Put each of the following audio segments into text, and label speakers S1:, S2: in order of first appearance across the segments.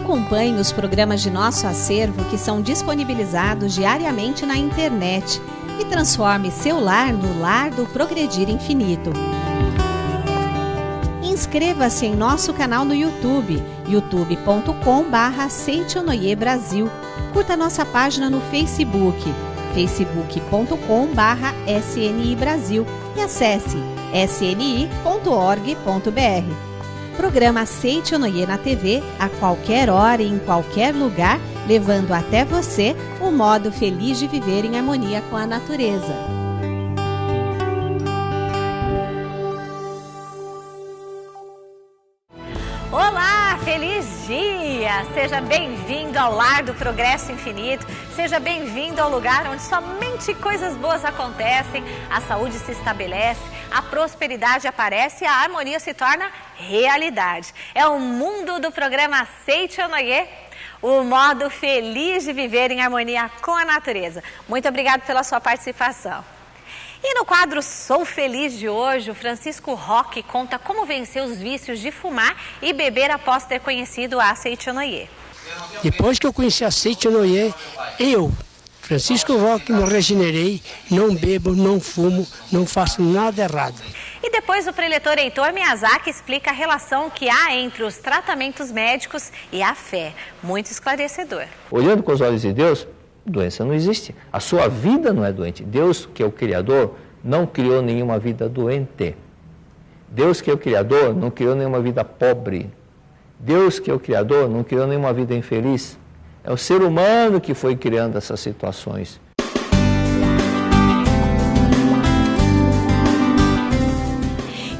S1: Acompanhe os programas de nosso acervo que são disponibilizados diariamente na internet e transforme seu lar no lar do Progredir Infinito. Inscreva-se em nosso canal no YouTube, youtube.com/Seitonoi Brasil. Curta nossa página no Facebook, facebook.com/SNI Brasil e acesse sni.org.br. Programa Seitonoi na TV a qualquer hora e em qualquer lugar, levando até você o modo feliz de viver em harmonia com a natureza.
S2: Olá, feliz dia! Seja bem-vindo ao Lar do Progresso Infinito, seja bem-vindo ao lugar onde somente coisas boas acontecem, a saúde se estabelece, a prosperidade aparece e a harmonia se torna realidade. É o mundo do programa Seitonoi, o modo feliz de viver em harmonia com a natureza. Muito obrigado pela sua participação. E no quadro Sou Feliz de hoje, o Francisco Roque conta como vencer os vícios de fumar e beber após ter conhecido a Seitonoi.
S3: Depois que eu conheci a Seitonoi, eu, Francisco Roque, me regenerei, não bebo, não fumo, não faço nada errado.
S2: E depois o preletor Heitor Miyazaki explica a relação que há entre os tratamentos médicos e a fé. Muito esclarecedor.
S4: Olhando com os olhos de Deus, doença não existe. A sua vida não é doente. Deus, que é o Criador, não criou nenhuma vida doente. Deus, que é o Criador, não criou nenhuma vida pobre. Deus, que é o Criador, não criou nenhuma vida infeliz. É o ser humano que foi criando essas situações.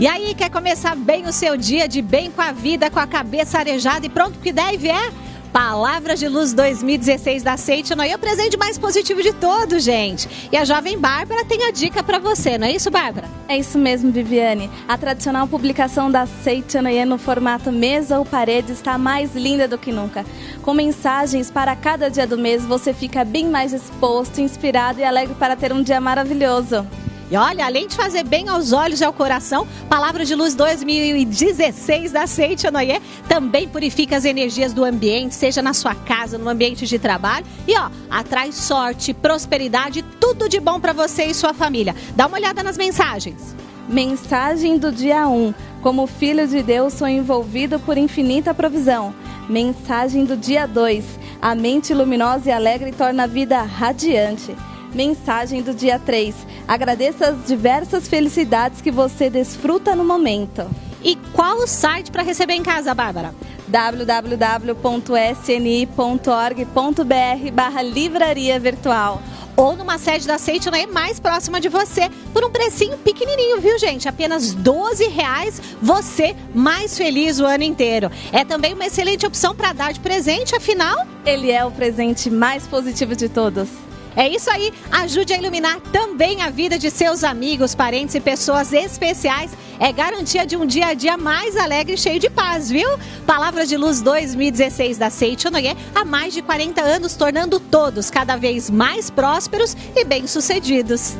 S1: E aí, quer começar bem o seu dia, de bem com a vida, com a cabeça arejada e pronto que der e vier? Palavras de Luz 2016 da Seitonoi é o presente mais positivo de todos, gente. E a jovem Bárbara tem a dica para você, não é isso, Bárbara?
S5: É isso mesmo, Viviane. A tradicional publicação da Seitonoi no formato mesa ou parede está mais linda do que nunca. Com mensagens para cada dia do mês, você fica bem mais disposto, inspirado e alegre para ter um dia maravilhoso.
S1: E olha, além de fazer bem aos olhos e ao coração, Palavra de Luz 2016 da Seitonoi também purifica as energias do ambiente, seja na sua casa, no ambiente de trabalho. E ó, atrai sorte, prosperidade, tudo de bom para você e sua família. Dá uma olhada nas mensagens.
S5: Mensagem do dia 1. Como filho de Deus, sou envolvido por infinita provisão. Mensagem do dia 2. A mente luminosa e alegre torna a vida radiante. Mensagem do dia 3. Agradeça as diversas felicidades que você desfruta no momento.
S1: E qual o site para receber em casa, Bárbara?
S5: www.sni.org.br/livraria virtual.
S1: Ou numa sede da Seitonoi mais próxima de você, por um precinho pequenininho, viu, gente? Apenas R$12, você mais feliz o ano inteiro. É também uma excelente opção para dar de presente, afinal...
S5: Ele é o presente mais positivo de todos.
S1: É isso aí, ajude a iluminar também a vida de seus amigos, parentes e pessoas especiais. É garantia de um dia a dia mais alegre e cheio de paz, viu? Palavras de Luz 2016 da Seitonoi há mais de 40 anos, tornando todos cada vez mais prósperos e bem-sucedidos.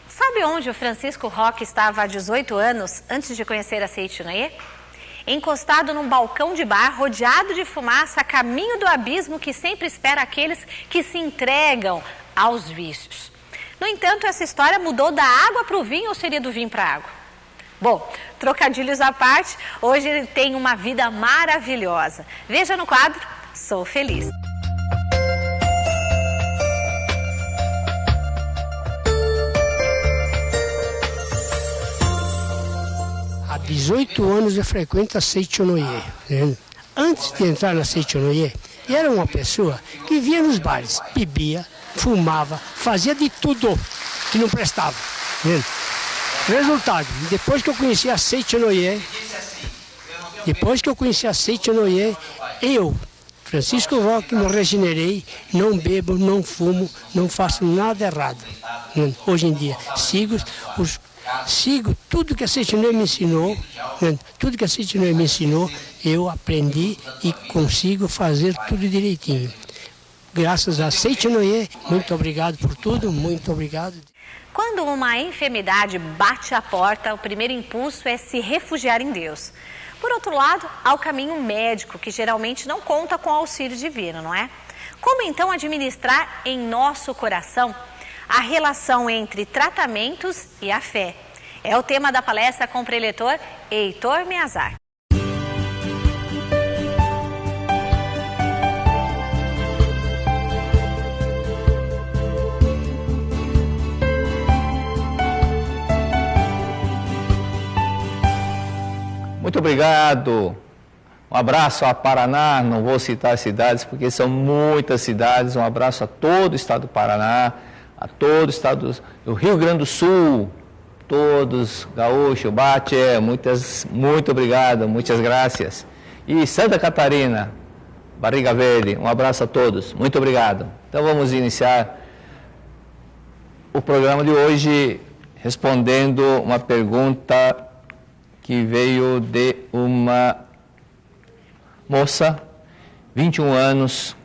S2: Sabe onde o Francisco Roque estava há 18 anos antes de conhecer a Seitonoi? Encostado num balcão de bar, rodeado de fumaça, a caminho do abismo que sempre espera aqueles que se entregam aos vícios. No entanto, essa história mudou da água para o vinho ou seria do vinho para a água? Bom, trocadilhos à parte, hoje ele tem uma vida maravilhosa. Veja no quadro Sou Feliz.
S3: Há 18 anos eu frequento a Seitonoi. Antes de entrar na Seitonoi, eu era uma pessoa que via nos bares, bebia, fumava, fazia de tudo que não prestava. Resultado, depois que eu conheci a Seitonoi, eu, Francisco Roque, me regenerei, não bebo, não fumo, não faço nada errado. Hoje em dia, sigo tudo que a Seitonoi me ensinou, eu aprendi e consigo fazer tudo direitinho. graças a Seitinoye. Muito obrigado por tudo, muito obrigado.
S2: Quando uma enfermidade bate a porta, o primeiro impulso é se refugiar em Deus. Por outro lado, há o caminho médico, que geralmente não conta com auxílio divino, não é? Como então administrar em nosso coração a relação entre tratamentos e a fé? É o tema da palestra com o preletor Heitor Meazar.
S4: Muito obrigado. Um abraço a Paraná, não vou citar as cidades porque são muitas cidades. Um abraço a todo o estado do Paraná, a todo o estado do Rio Grande do Sul, todos, gaúcho, bate, muito obrigado, muitas graças. E Santa Catarina, Barriga Verde, um abraço a todos, muito obrigado. Então vamos iniciar o programa de hoje respondendo uma pergunta que veio de uma moça, 21 anos,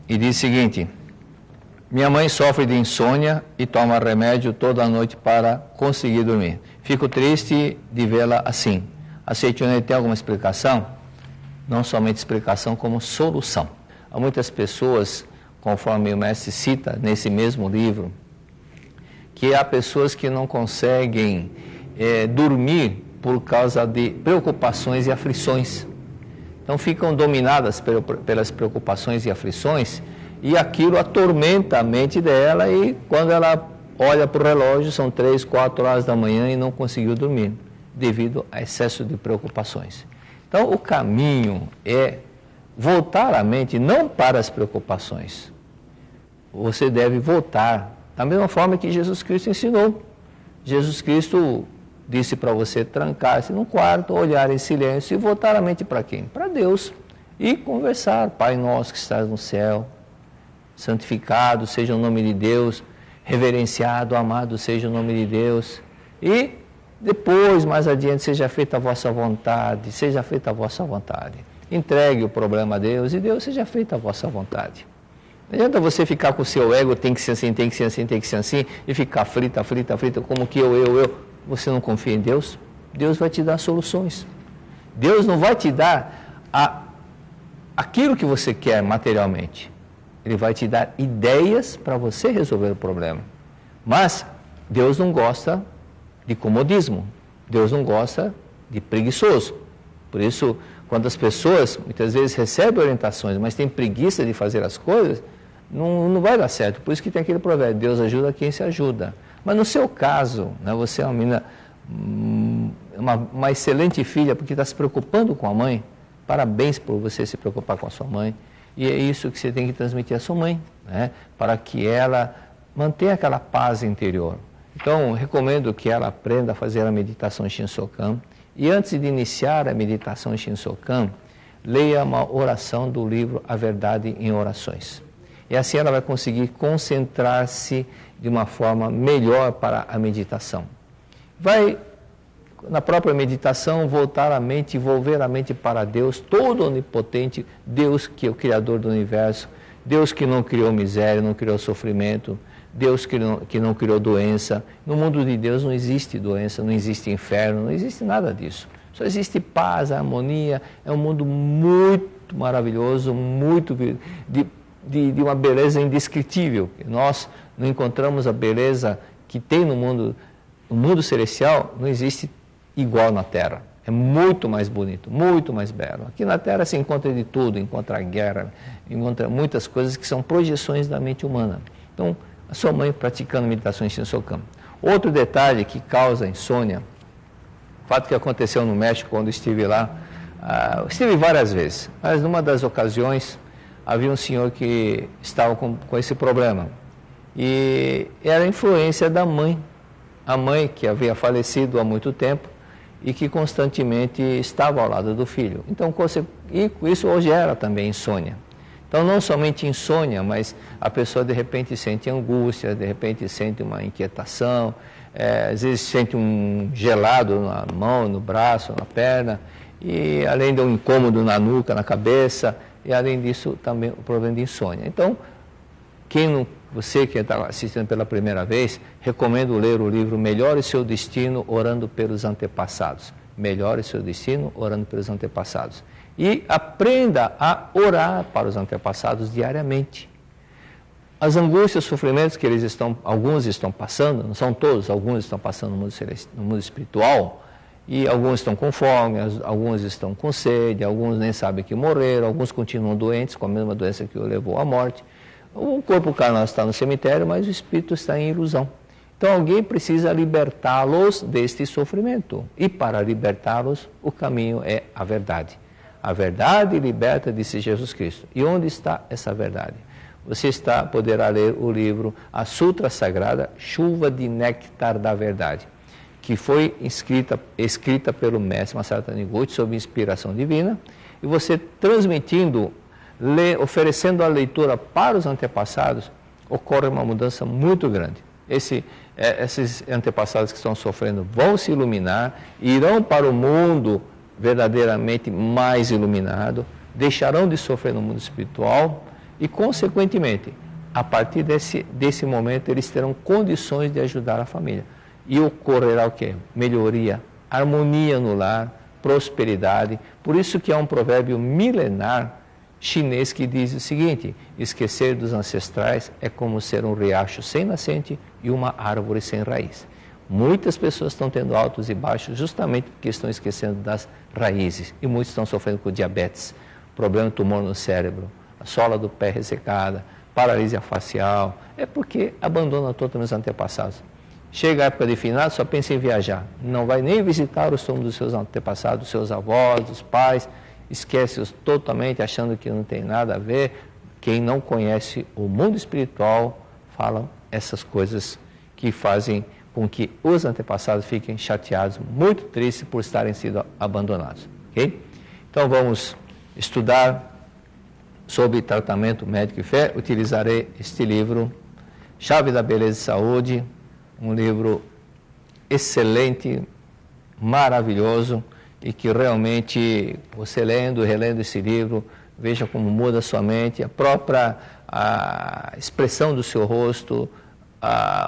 S4: e diz o seguinte: minha mãe sofre de insônia e toma remédio toda noite para conseguir dormir. Fico triste de vê-la assim. A Seitinoye tem alguma explicação? Não somente explicação, como solução. Há muitas pessoas, conforme o mestre cita nesse mesmo livro, que há pessoas que não conseguem dormir por causa de preocupações e aflições. Então ficam dominadas pelas preocupações e aflições, e aquilo atormenta a mente dela, e quando ela olha para o relógio, são 3, 4 horas da manhã e não conseguiu dormir, devido a excesso de preocupações. Então o caminho é voltar a mente não para as preocupações. Você deve voltar, da mesma forma que Jesus Cristo ensinou. Jesus Cristo disse para você trancar-se num quarto, olhar em silêncio e voltar a mente para quem? Para Deus. E conversar: Pai nosso que estás no céu, santificado seja o nome de Deus, reverenciado, amado seja o nome de Deus. E depois, mais adiante, seja feita a vossa vontade, seja feita a vossa vontade. Entregue o problema a Deus e Deus seja feita a vossa vontade. Não adianta você ficar com o seu ego, tem que ser assim, tem que ser assim, tem que ser assim, e ficar aflita, como que eu. Você não confia em Deus? Deus vai te dar soluções. Deus não vai te dar aquilo que você quer materialmente. Ele vai te dar ideias para você resolver o problema. Mas Deus não gosta de comodismo. Deus não gosta de preguiçoso. Por isso, quando as pessoas muitas vezes recebem orientações, mas têm preguiça de fazer as coisas, não vai dar certo. Por isso que tem aquele provérbio: Deus ajuda quem se ajuda. Mas no seu caso, né, você é uma menina, uma excelente filha, porque está se preocupando com a mãe. Parabéns por você se preocupar com a sua mãe. E é isso que você tem que transmitir à sua mãe, né, para que ela mantenha aquela paz interior. Então, recomendo que ela aprenda a fazer a meditação Shinsokan. E antes de iniciar a meditação Shinsokan, leia uma oração do livro A Verdade em Orações. E assim ela vai conseguir concentrar-se de uma forma melhor para a meditação. Vai, na própria meditação, voltar a mente, volver a mente para Deus, todo onipotente, Deus que é o Criador do Universo, Deus que não criou miséria, não criou sofrimento, Deus que não criou doença. No mundo de Deus não existe doença, não existe inferno, não existe nada disso. Só existe paz, harmonia. É um mundo muito maravilhoso, muito de uma beleza indescritível. Nós não encontramos a beleza que tem no mundo celestial, não existe igual na Terra. É muito mais bonito, muito mais belo. Aqui na Terra se encontra de tudo, encontra guerra, encontra muitas coisas que são projeções da mente humana. Então, a sua mãe praticando meditações Shinsokan. Outro detalhe que causa insônia, fato que aconteceu no México quando estive lá, estive várias vezes, mas numa das ocasiões havia um senhor que estava com esse problema. E era a influência da mãe, a mãe que havia falecido há muito tempo e que constantemente estava ao lado do filho. Então, e isso hoje era também insônia. Então, não somente insônia, mas a pessoa de repente sente angústia, de repente sente uma inquietação, às vezes sente um gelado na mão, no braço, na perna, e além de um incômodo na nuca, na cabeça, e além disso também o problema de insônia. Então, Você que está assistindo pela primeira vez, recomendo ler o livro Melhore Seu Destino Orando pelos Antepassados. Melhore Seu Destino Orando pelos Antepassados. E aprenda a orar para os antepassados diariamente. As angústias, sofrimentos que alguns estão passando, não são todos, alguns estão passando no mundo espiritual, e alguns estão com fome, alguns estão com sede, alguns nem sabem que morreram, alguns continuam doentes com a mesma doença que o levou à morte. O corpo carnal está no cemitério, mas o espírito está em ilusão. Então alguém precisa libertá-los deste sofrimento. E para libertá-los, o caminho é a verdade. A verdade liberta, disse Jesus Cristo. E onde está essa verdade? Você poderá ler o livro A Sutra Sagrada, Chuva de Néctar da Verdade, que foi escrita pelo mestre Masaru Taniguchi sob inspiração divina, e você transmitindo, oferecendo a leitura para os antepassados, ocorre uma mudança muito grande. Esses antepassados que estão sofrendo vão se iluminar, irão para o mundo verdadeiramente mais iluminado, deixarão de sofrer no mundo espiritual e, consequentemente, a partir desse momento, eles terão condições de ajudar a família. E ocorrerá o quê? Melhoria, harmonia no lar, prosperidade. Por isso que há um provérbio milenar chinês que diz o seguinte: esquecer dos ancestrais é como ser um riacho sem nascente e uma árvore sem raiz. Muitas pessoas estão tendo altos e baixos justamente porque estão esquecendo das raízes. E muitos estão sofrendo com diabetes, problema de tumor no cérebro, a sola do pé ressecada, paralisia facial. É porque abandonam totalmente os antepassados. Chega a época de finados, só pensa em viajar. Não vai nem visitar os túmulos dos seus antepassados, dos seus avós, dos pais. Esquece-os totalmente, achando que não tem nada a ver. Quem não conhece o mundo espiritual fala essas coisas que fazem com que os antepassados fiquem chateados, muito tristes por estarem sido abandonados. Okay? Então vamos estudar sobre tratamento médico e fé. Utilizarei este livro, Chave da Beleza e Saúde, um livro excelente, maravilhoso, e que realmente você lendo e relendo esse livro, veja como muda a sua mente, a expressão do seu rosto,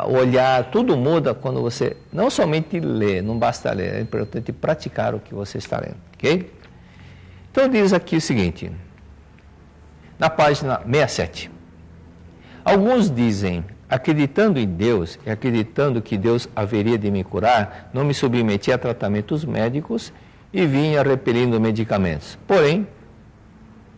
S4: o olhar, tudo muda quando você não somente lê, não basta ler, é importante praticar o que você está lendo, ok? Então diz aqui o seguinte, na página 67, alguns dizem, acreditando em Deus e acreditando que Deus haveria de me curar, não me submeti a tratamentos médicos e vinha repelindo medicamentos. Porém,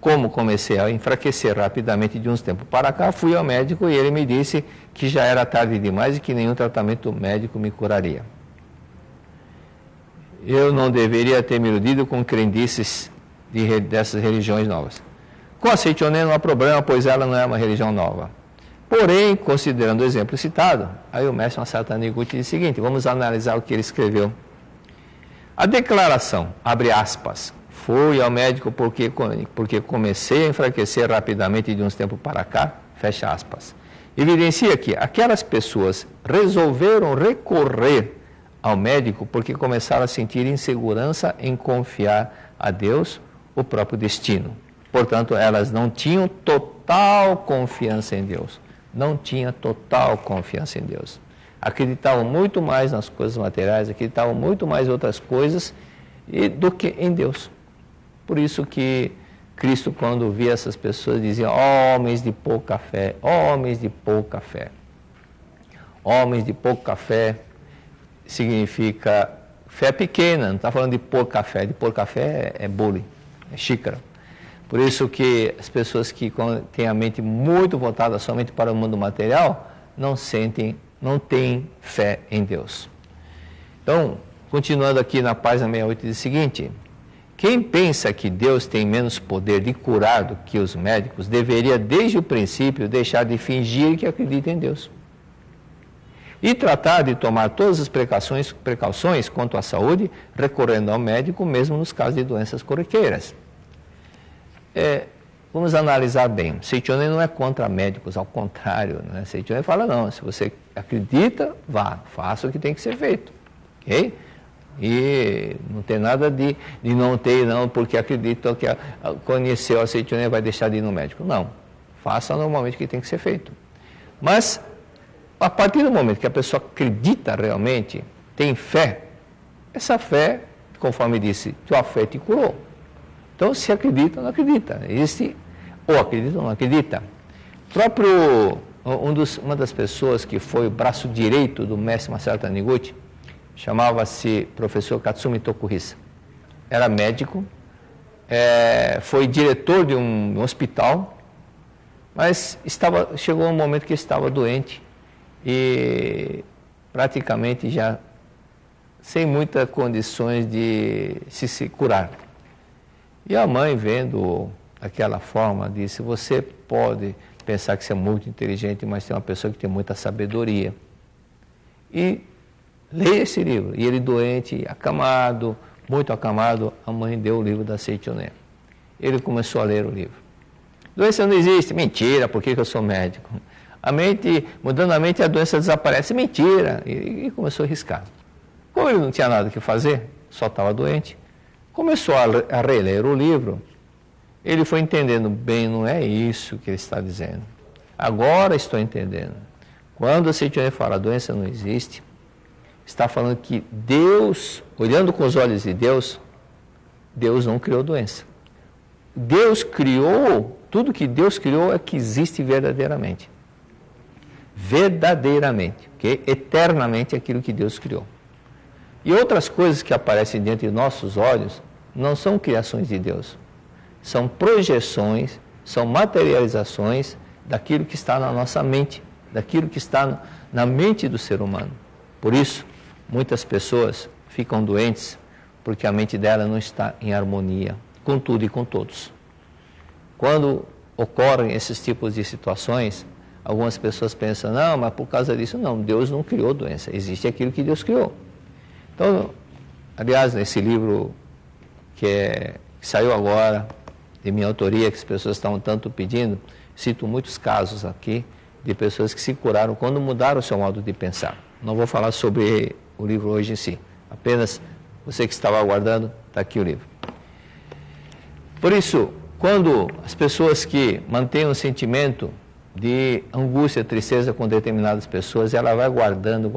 S4: como comecei a enfraquecer rapidamente de uns tempos para cá, fui ao médico e ele me disse que já era tarde demais e que nenhum tratamento médico me curaria. Eu não deveria ter me iludido com crendices dessas religiões novas. Com a Seichonen não há problema, pois ela não é uma religião nova. Porém, considerando o exemplo citado, aí o mestre Masaru Taniguchi diz o seguinte, vamos analisar o que ele escreveu. A declaração, abre aspas, fui ao médico porque comecei a enfraquecer rapidamente de uns tempos para cá, fecha aspas. Evidencia que aquelas pessoas resolveram recorrer ao médico porque começaram a sentir insegurança em confiar a Deus o próprio destino. Portanto, elas não tinham total confiança em Deus. Não tinham total confiança em Deus. Acreditavam muito mais nas coisas materiais, acreditavam muito mais em outras coisas do que em Deus. Por isso que Cristo, quando via essas pessoas, dizia, homens de pouca fé, homens de pouca fé. Homens de pouca fé significa fé pequena, não está falando de pouca fé é bule, é xícara. Por isso que as pessoas que têm a mente muito voltada somente para o mundo material, não têm fé em Deus. Então, continuando aqui na página 68, diz o seguinte, quem pensa que Deus tem menos poder de curar do que os médicos, deveria desde o princípio deixar de fingir que acredita em Deus. E tratar de tomar todas as precauções quanto à saúde, recorrendo ao médico, mesmo nos casos de doenças corriqueiras. Vamos analisar bem. Seichonen não é contra médicos, ao contrário. Né? Seichonen fala, não, se você acredita, vá, faça o que tem que ser feito. Ok? E não tem nada de não ter, não, porque acredita que conheceu a Seichonen vai deixar de ir no médico. Não, faça normalmente o que tem que ser feito. Mas, a partir do momento que a pessoa acredita realmente, tem fé, essa fé, conforme disse, tua fé te curou. Então, se acredita ou não acredita. Existe, ou acredita ou não acredita. Uma das pessoas que foi o braço direito do mestre Masaru Taniguchi, chamava-se professor Katsumi Tokuhisa. Era médico, foi diretor de um hospital, mas chegou um momento que estava doente e praticamente já sem muitas condições de se curar. E a mãe, vendo aquela forma, disse, você pode pensar que você é muito inteligente, mas tem uma pessoa que tem muita sabedoria. E leia esse livro. E ele doente, acamado, muito acamado, a mãe deu o livro da Seichoné. Ele começou a ler o livro. Doença não existe. Mentira, por que eu sou médico? Mudando a mente, a doença desaparece. Mentira. E começou a riscar. Como ele não tinha nada que fazer, só estava doente, começou a reler o livro. Ele foi entendendo bem, não é isso que ele está dizendo. Agora estou entendendo. Quando a Seichoné fala, a doença não existe, está falando que Deus, olhando com os olhos de Deus, Deus não criou doença. Deus criou, tudo que Deus criou é que existe verdadeiramente. Verdadeiramente, okay? Eternamente aquilo que Deus criou. E outras coisas que aparecem diante de nossos olhos não são criações de Deus. São projeções, são materializações daquilo que está na nossa mente, daquilo que está na mente do ser humano. Por isso, muitas pessoas ficam doentes porque a mente dela não está em harmonia com tudo e com todos. Quando ocorrem esses tipos de situações, algumas pessoas pensam, não, mas por causa disso, não, Deus não criou doença, existe aquilo que Deus criou. Então, aliás, nesse livro que saiu agora, de minha autoria, que as pessoas estão tanto pedindo, cito muitos casos aqui de pessoas que se curaram quando mudaram o seu modo de pensar. Não vou falar sobre o livro hoje em si, apenas você que estava aguardando, está aqui o livro. Por isso, quando as pessoas que mantêm um sentimento de angústia, tristeza com determinadas pessoas, ela vai guardando,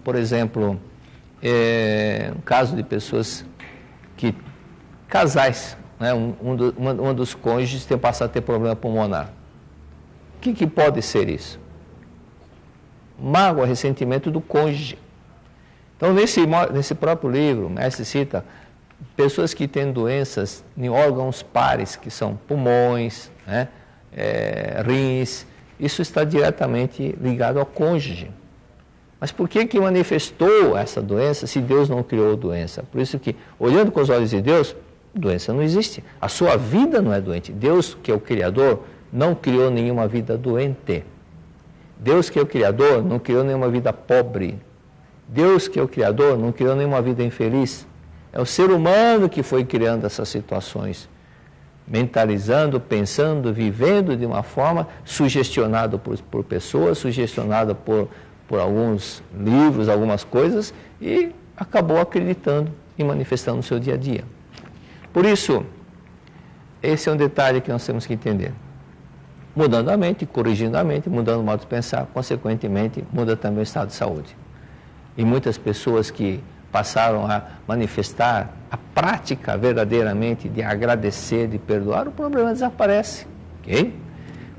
S4: por exemplo, um caso de pessoas que, casais, né, um dos cônjuges tem passado a ter problema pulmonar. O que pode ser isso? Mágoa, ressentimento do cônjuge. Então, nesse próprio livro, o mestre cita pessoas que têm doenças em órgãos pares, que são pulmões, né, rins. Isso está diretamente ligado ao cônjuge. Mas por que manifestou essa doença se Deus não criou doença? Por isso que, olhando com os olhos de Deus, doença não existe. A sua vida não é doente. Deus, que é o Criador, não criou nenhuma vida doente. Deus, que é o Criador, não criou nenhuma vida pobre. Deus, que é o Criador, não criou nenhuma vida infeliz. É o ser humano que foi criando essas situações, mentalizando, pensando, vivendo de uma forma, sugestionado por pessoas, sugestionado por alguns livros, algumas coisas, e acabou acreditando e manifestando no seu dia a dia. Por isso, esse é um detalhe que nós temos que entender. Mudando a mente, corrigindo a mente, mudando o modo de pensar, consequentemente, muda também o estado de saúde. E muitas pessoas que passaram a manifestar a prática verdadeiramente de agradecer, de perdoar, o problema desaparece. Ok?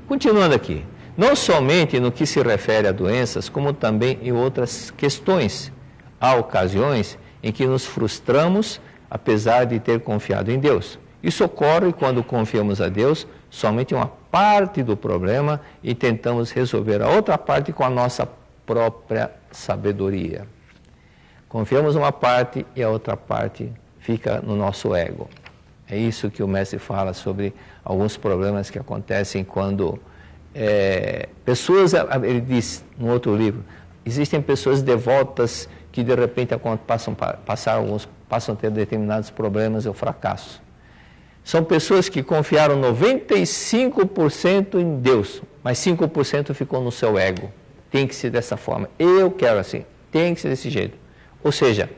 S4: Continuando aqui. Não somente no que se refere a doenças, como também em outras questões. Há ocasiões em que nos frustramos, apesar de ter confiado em Deus. Isso ocorre quando confiamos a Deus somente uma parte do problema e tentamos resolver a outra parte com a nossa própria sabedoria. Confiamos uma parte e a outra parte fica no nosso ego. É isso que o mestre fala sobre alguns problemas que acontecem quando pessoas, ele diz no outro livro, existem pessoas devotas que de repente passam a ter determinados problemas ou fracassos. São pessoas que confiaram 95% em Deus, mas 5% ficou no seu ego. Tem que ser dessa forma. Eu quero assim. Tem que ser desse jeito. Ou seja,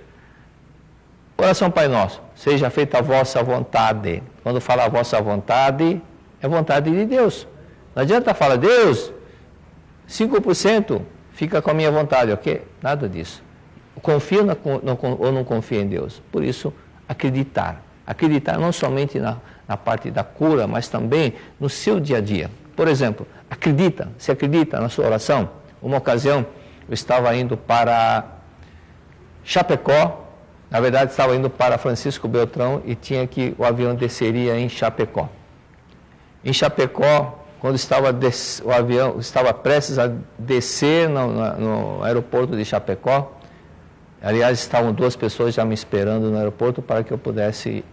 S4: oração Pai Nosso, seja feita a vossa vontade. Quando fala a vossa vontade, é vontade de Deus. Não adianta falar, Deus, 5% fica com a minha vontade, ok? Nada disso. Confia ou não confia em Deus. Por isso, acreditar. Acreditar não somente na parte da cura, mas também no seu dia a dia. Por exemplo, se acredita na sua oração. Uma ocasião, eu estava indo para Chapecó, na verdade estava indo para Francisco Beltrão e o avião desceria em Chapecó. Em Chapecó, quando o avião estava prestes a descer no aeroporto de Chapecó, aliás, estavam 2 pessoas já me esperando no aeroporto para que eu pudesse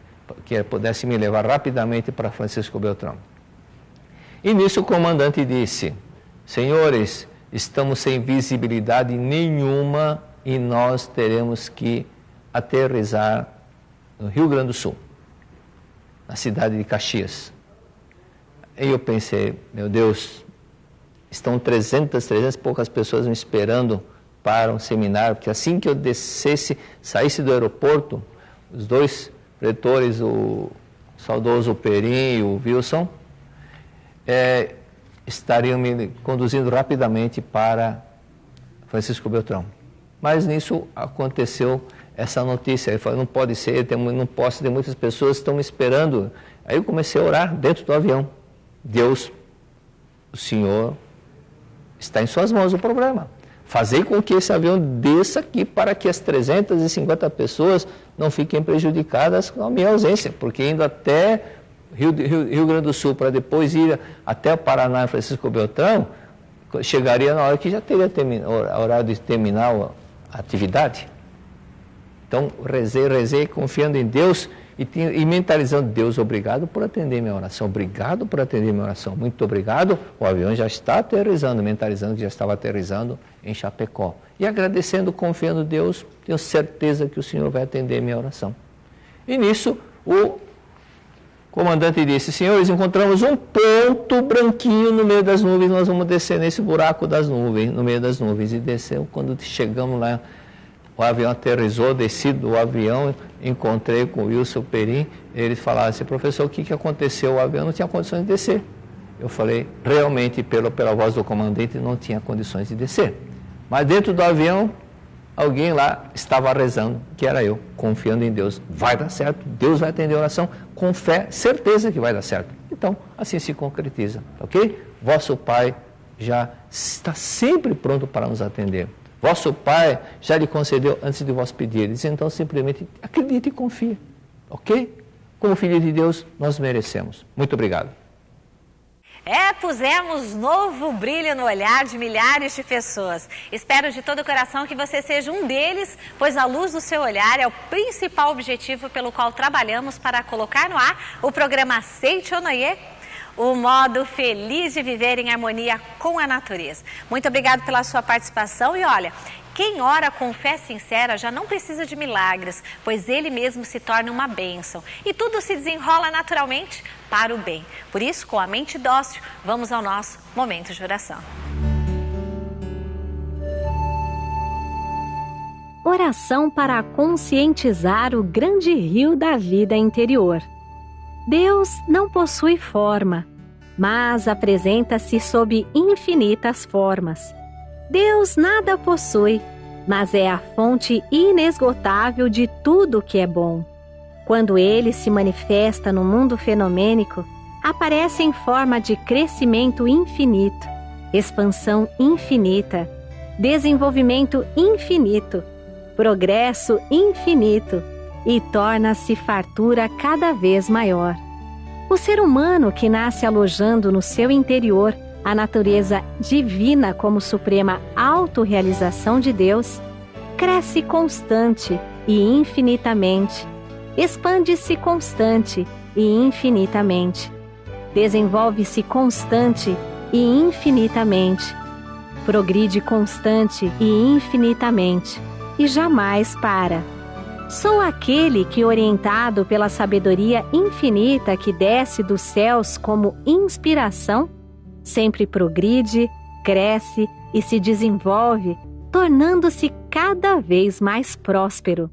S4: me levar rapidamente para Francisco Beltrão. E nisso o comandante disse: senhores, estamos sem visibilidade nenhuma e nós teremos que aterrissar no Rio Grande do Sul, na cidade de Caxias. Aí eu pensei, meu Deus, estão 300 e poucas pessoas me esperando para um seminário, porque assim que eu saísse do aeroporto, os 2 pretores, o saudoso Perim e o Wilson, estariam me conduzindo rapidamente para Francisco Beltrão. Mas nisso aconteceu essa notícia. Eu falei, não pode ser, não posso, tem muitas pessoas que estão me esperando. Aí eu comecei a orar dentro do avião. Deus, o Senhor, está em suas mãos o problema. Fazer com que esse avião desça aqui para que as 350 pessoas não fiquem prejudicadas com a minha ausência, porque indo até Rio Grande do Sul para depois ir até o Paraná, Francisco Beltrão, chegaria na hora que já teria hora de terminar a atividade. Então, rezei, confiando em Deus e mentalizando: Deus, obrigado por atender minha oração, obrigado por atender minha oração, muito obrigado. O avião já está aterrissando, mentalizando que já estava aterrissando em Chapecó. E agradecendo, confiando em Deus, tenho certeza que o Senhor vai atender minha oração. E nisso, o comandante disse: senhores, encontramos um ponto branquinho no meio das nuvens, nós vamos descer nesse buraco das nuvens, no meio das nuvens. E desceu. Quando chegamos lá, o avião aterrissou, desci do avião, encontrei com o Wilson Perim, eles falaram assim: professor, o que aconteceu? O avião não tinha condições de descer. Eu falei, realmente, pela voz do comandante, não tinha condições de descer. Mas dentro do avião, alguém lá estava rezando, que era eu, confiando em Deus. Vai dar certo, Deus vai atender a oração, com fé, certeza que vai dar certo. Então, assim se concretiza, ok? Vosso Pai já está sempre pronto para nos atender. Vosso Pai já lhe concedeu antes de vós pedirdes. Então, simplesmente acredite e confie, ok? Como filho de Deus, nós merecemos. Muito obrigado.
S2: Pusemos novo brilho no olhar de milhares de pessoas. Espero de todo o coração que você seja um deles, pois a luz do seu olhar é o principal objetivo pelo qual trabalhamos para colocar no ar o programa Seitonoye, o modo feliz de viver em harmonia com a natureza. Muito obrigado pela sua participação e olha, quem ora com fé sincera já não precisa de milagres, pois ele mesmo se torna uma bênção e tudo se desenrola naturalmente para o bem. Por isso, com a mente dócil, vamos ao nosso momento de oração.
S6: Oração para conscientizar o grande rio da vida interior. Deus não possui forma, mas apresenta-se sob infinitas formas. Deus nada possui, mas é a fonte inesgotável de tudo que é bom. Quando Ele se manifesta no mundo fenomênico, aparece em forma de crescimento infinito, expansão infinita, desenvolvimento infinito, progresso infinito e torna-se fartura cada vez maior. O ser humano que nasce alojando no seu interior a natureza divina como suprema autorrealização de Deus, cresce constante e infinitamente, expande-se constante e infinitamente, desenvolve-se constante e infinitamente, progride constante e infinitamente, e jamais para. Sou aquele que, orientado pela sabedoria infinita que desce dos céus como inspiração, sempre progride, cresce e se desenvolve, tornando-se cada vez mais próspero.